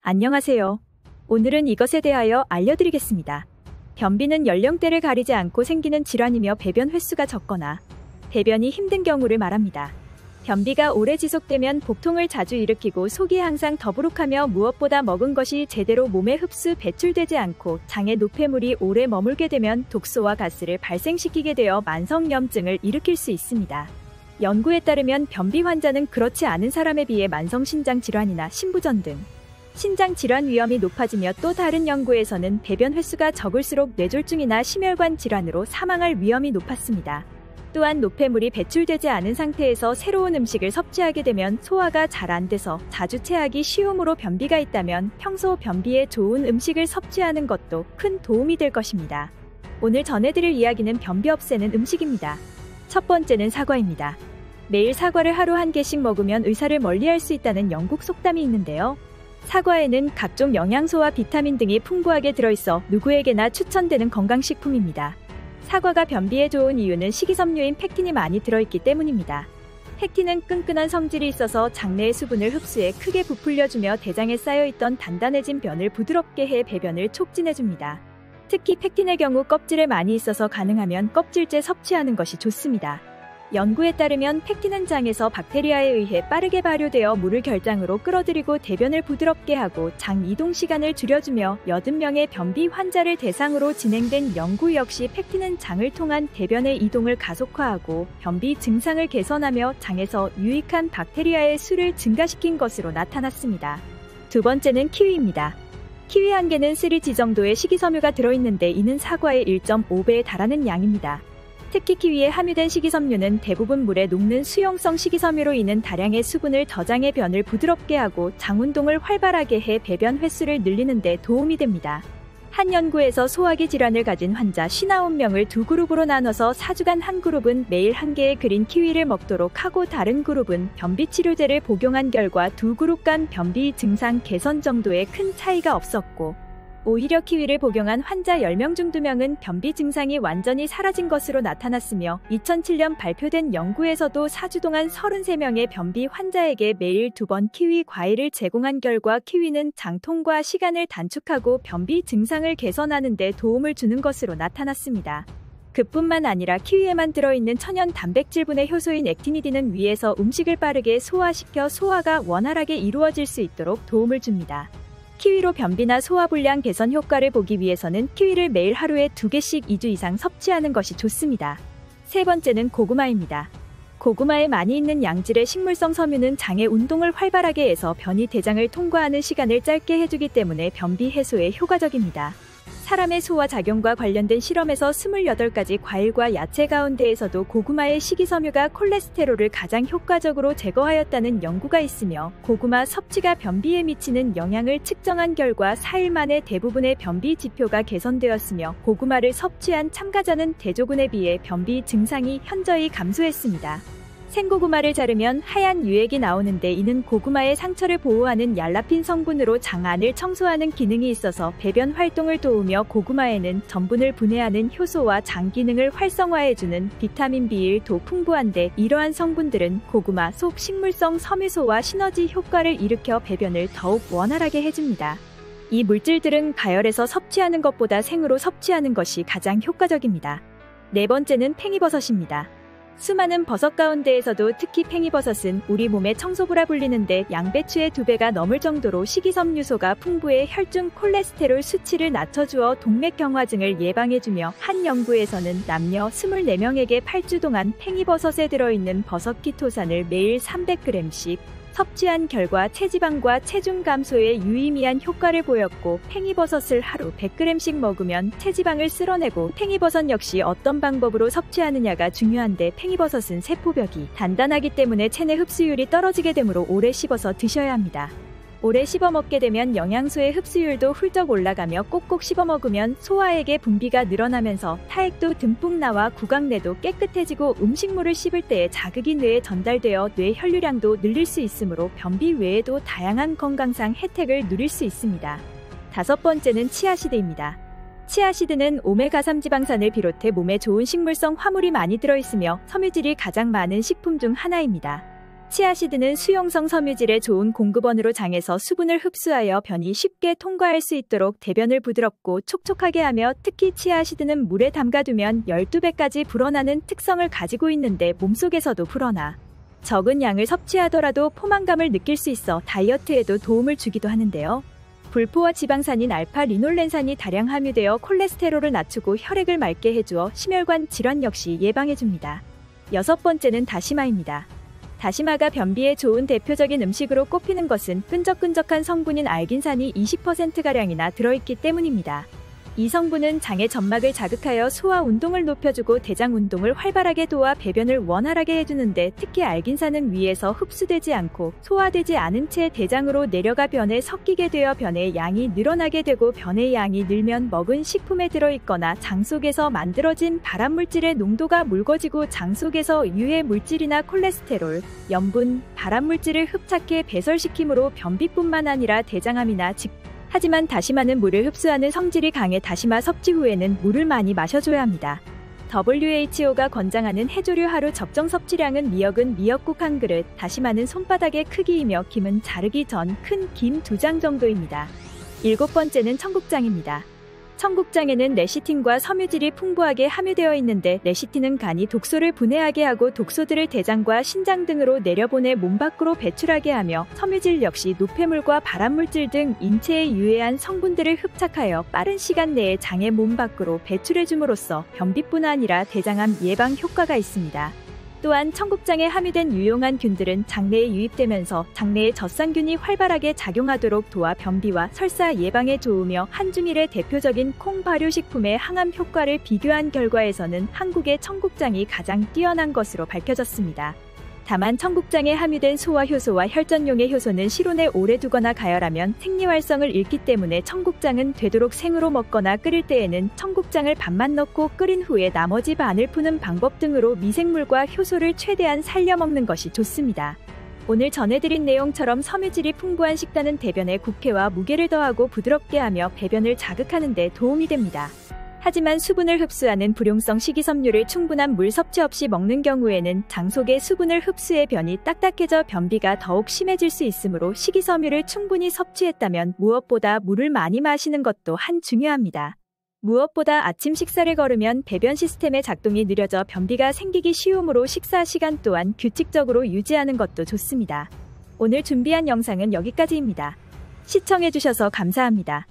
안녕하세요. 오늘은 이것에 대하여 알려드리겠습니다. 변비는 연령대를 가리지 않고 생기는 질환이며 배변 횟수가 적거나 배변이 힘든 경우를 말합니다. 변비가 오래 지속되면 복통을 자주 일으키고 속이 항상 더부룩하며 무엇보다 먹은 것이 제대로 몸에 흡수 배출되지 않고 장에 노폐물이 오래 머물게 되면 독소와 가스를 발생시키게 되어 만성염증을 일으킬 수 있습니다. 연구에 따르면 변비 환자는 그렇지 않은 사람에 비해 만성신장 질환이나 신부전 등 신장 질환 위험이 높아지며 또 다른 연구에서는 배변 횟수가 적을수록 뇌졸중이나 심혈관 질환으로 사망할 위험이 높았습니다. 또한 노폐물이 배출되지 않은 상태에서 새로운 음식을 섭취하게 되면 소화가 잘 안 돼서 자주 체하기 쉬움으로 변비가 있다면 평소 변비에 좋은 음식을 섭취하는 것도 큰 도움이 될 것입니다. 오늘 전해드릴 이야기는 변비 없애는 음식입니다. 첫 번째는 사과입니다. 매일 사과를 하루 한 개씩 먹으면 의사를 멀리할 수 있다는 영국 속담이 있는데요. 사과에는 각종 영양소와 비타민 등이 풍부하게 들어있어 누구에게나 추천되는 건강식품입니다. 사과가 변비에 좋은 이유는 식이섬유인 펙틴이 많이 들어있기 때문입니다. 펙틴은 끈끈한 성질이 있어서 장내의 수분을 흡수해 크게 부풀려주며 대장에 쌓여있던 단단해진 변을 부드럽게 해 배변을 촉진해줍니다. 특히 펙틴의 경우 껍질에 많이 있어서 가능하면 껍질째 섭취하는 것이 좋습니다. 연구에 따르면 펙틴은 장에서 박테리아에 의해 빠르게 발효되어 물을 결장으로 끌어들이고 대변을 부드럽게 하고 장 이동 시간을 줄여주며 80명의 변비 환자를 대상으로 진행된 연구 역시 펙틴은 장을 통한 대변의 이동을 가속화하고 변비 증상을 개선하며 장에서 유익한 박테리아의 수를 증가시킨 것으로 나타났습니다. 두 번째는 키위입니다. 키위 한 개는 3G 정도의 식이섬유가 들어있는데 이는 사과의 1.5배에 달하는 양입니다. 특히 키위에 함유된 식이섬유는 대부분 물에 녹는 수용성 식이섬유로 인한 다량의 수분을 저장해 변을 부드럽게 하고 장 운동을 활발하게 해 배변 횟수를 늘리는 데 도움이 됩니다. 한 연구에서 소화기 질환을 가진 환자 59명을 두 그룹으로 나눠서 4주간 한 그룹은 매일 한 개의 그린 키위를 먹도록 하고 다른 그룹은 변비 치료제를 복용한 결과 두 그룹 간 변비 증상 개선 정도에 큰 차이가 없었고 오히려 키위를 복용한 환자 10명 중 2명은 변비 증상이 완전히 사라진 것으로 나타났으며 2007년 발표된 연구에서도 4주 동안 33명의 변비 환자에게 매일 2번 키위 과일을 제공한 결과 키위는 장통과 시간을 단축하고 변비 증상을 개선하는 데 도움을 주는 것으로 나타났습니다. 그뿐만 아니라 키위에만 들어있는 천연 단백질분의 효소인 액티니딘은 위에서 음식을 빠르게 소화시켜 소화가 원활하게 이루어질 수 있도록 도움을 줍니다. 키위로 변비나 소화불량 개선 효과를 보기 위해서는 키위를 매일 하루에 2개씩 2주 이상 섭취하는 것이 좋습니다. 세 번째는 고구마입니다. 고구마에 많이 있는 양질의 식물성 섬유는 장의 운동을 활발하게 해서 변이 대장을 통과하는 시간을 짧게 해주기 때문에 변비 해소에 효과적입니다. 사람의 소화 작용과 관련된 실험에서 28가지 과일과 야채 가운데에서도 고구마의 식이섬유가 콜레스테롤을 가장 효과적으로 제거하였다는 연구가 있으며 고구마 섭취가 변비에 미치는 영향을 측정한 결과 4일 만에 대부분의 변비 지표가 개선되었으며 고구마를 섭취한 참가자는 대조군에 비해 변비 증상이 현저히 감소했습니다. 생고구마를 자르면 하얀 유액이 나오는데 이는 고구마의 상처를 보호하는 얄라핀 성분으로 장 안을 청소하는 기능이 있어서 배변 활동을 도우며 고구마에는 전분을 분해하는 효소와 장 기능을 활성화해주는 비타민 B1도 풍부한데 이러한 성분들은 고구마 속 식물성 섬유소와 시너지 효과를 일으켜 배변을 더욱 원활하게 해줍니다. 이 물질들은 가열해서 섭취하는 것보다 생으로 섭취하는 것이 가장 효과적입니다. 네 번째는 팽이버섯입니다. 수많은 버섯 가운데에서도 특히 팽이버섯은 우리 몸의 청소부라 불리는데 양배추의 2배가 넘을 정도로 식이섬유소가 풍부해 혈중 콜레스테롤 수치를 낮춰주어 동맥경화증을 예방해주며 한 연구에서는 남녀 24명에게 8주 동안 팽이버섯에 들어있는 버섯키토산을 매일 300g씩 섭취한 결과 체지방과 체중 감소에 유의미한 효과를 보였고 팽이버섯을 하루 100g씩 먹으면 체지방을 쓸어내고 팽이버섯 역시 어떤 방법으로 섭취하느냐가 중요한데 팽이버섯은 세포벽이 단단하기 때문에 체내 흡수율이 떨어지게 되므로 오래 씹어서 드셔야 합니다. 오래 씹어 먹게 되면 영양소의 흡수율도 훌쩍 올라가며 꼭꼭 씹어 먹으면 소화액의 분비가 늘어나면서 타액도 듬뿍 나와 구강내도 깨끗해지고 음식물을 씹을 때에 자극이 뇌에 전달되어 뇌 혈류량도 늘릴 수 있으므로 변비 외에도 다양한 건강상 혜택을 누릴 수 있습니다. 다섯 번째는 치아시드입니다. 치아시드는 오메가3 지방산을 비롯해 몸에 좋은 식물성 화물이 많이 들어있으며 섬유질이 가장 많은 식품 중 하나입니다. 치아시드는 수용성 섬유질의 좋은 공급원으로 장에서 수분을 흡수하여 변이 쉽게 통과할 수 있도록 대변을 부드럽고 촉촉하게 하며, 특히 치아시드는 물에 담가두면 12배까지 불어나는 특성을 가지고 있는데 몸속에서도 불어나 적은 양을 섭취하더라도 포만감을 느낄 수 있어 다이어트에도 도움을 주기도 하는데요. 불포화 지방산인 알파-리놀렌산이 다량 함유되어 콜레스테롤을 낮추고 혈액을 맑게 해주어 심혈관 질환 역시 예방해줍니다. 6번째는 다시마입니다. 다시마가 변비에 좋은 대표적인 음식으로 꼽히는 것은 끈적끈적한 성분인 알긴산이 20%가량이나 들어있기 때문입니다. 이 성분은 장의 점막을 자극하여 소화 운동을 높여주고 대장 운동을 활발하게 도와 배변을 원활하게 해주는데, 특히 알긴산은 위에서 흡수되지 않고 소화되지 않은 채 대장으로 내려가 변에 섞이게 되어 변의 양이 늘어나게 되고, 변의 양이 늘면 먹은 식품에 들어있거나 장 속에서 만들어진 발암물질의 농도가 묽어지고 장 속에서 유해 물질이나 콜레스테롤, 염분, 발암물질을 흡착해 배설시키므로 변비뿐만 아니라 대장암이나 하지만 다시마는 물을 흡수하는 성질이 강해 다시마 섭취 후에는 물을 많이 마셔줘야 합니다. WHO가 권장하는 해조류 하루 적정 섭취량은 미역은 미역국 한 그릇, 다시마는 손바닥의 크기이며 김은 자르기 전 큰 김 2장 정도입니다. 7번째는 청국장입니다. 청국장에는 레시틴과 섬유질이 풍부하게 함유되어 있는데, 레시틴은 간이 독소를 분해하게 하고 독소들을 대장과 신장 등으로 내려보내 몸 밖으로 배출하게 하며, 섬유질 역시 노폐물과 발암물질 등 인체에 유해한 성분들을 흡착하여 빠른 시간 내에 장의 몸 밖으로 배출해줌으로써 변비뿐 아니라 대장암 예방 효과가 있습니다. 또한 청국장에 함유된 유용한 균들은 장내에 유입되면서 장내의 젖산균이 활발하게 작용하도록 도와 변비와 설사 예방에 좋으며, 한중일의 대표적인 콩 발효식품의 항암 효과를 비교한 결과에서는 한국의 청국장이 가장 뛰어난 것으로 밝혀졌습니다. 다만 청국장에 함유된 소화효소와 혈전용의 효소는 실온에 오래 두거나 가열하면 생리활성을 잃기 때문에 청국장은 되도록 생으로 먹거나 끓일 때에는 청국장을 반만 넣고 끓인 후에 나머지 반을 푸는 방법 등으로 미생물과 효소를 최대한 살려 먹는 것이 좋습니다. 오늘 전해드린 내용처럼 섬유질이 풍부한 식단은 대변에 국회와 무게를 더하고 부드럽게 하며 배변을 자극하는 데 도움이 됩니다. 하지만 수분을 흡수하는 불용성 식이섬유를 충분한 물 섭취 없이 먹는 경우에는 장 속의 수분을 흡수해 변이 딱딱해져 변비가 더욱 심해질 수 있으므로 식이섬유를 충분히 섭취했다면 무엇보다 물을 많이 마시는 것도 중요합니다. 무엇보다 아침 식사를 거르면 배변 시스템의 작동이 느려져 변비가 생기기 쉬우므로 식사 시간 또한 규칙적으로 유지하는 것도 좋습니다. 오늘 준비한 영상은 여기까지입니다. 시청해주셔서 감사합니다.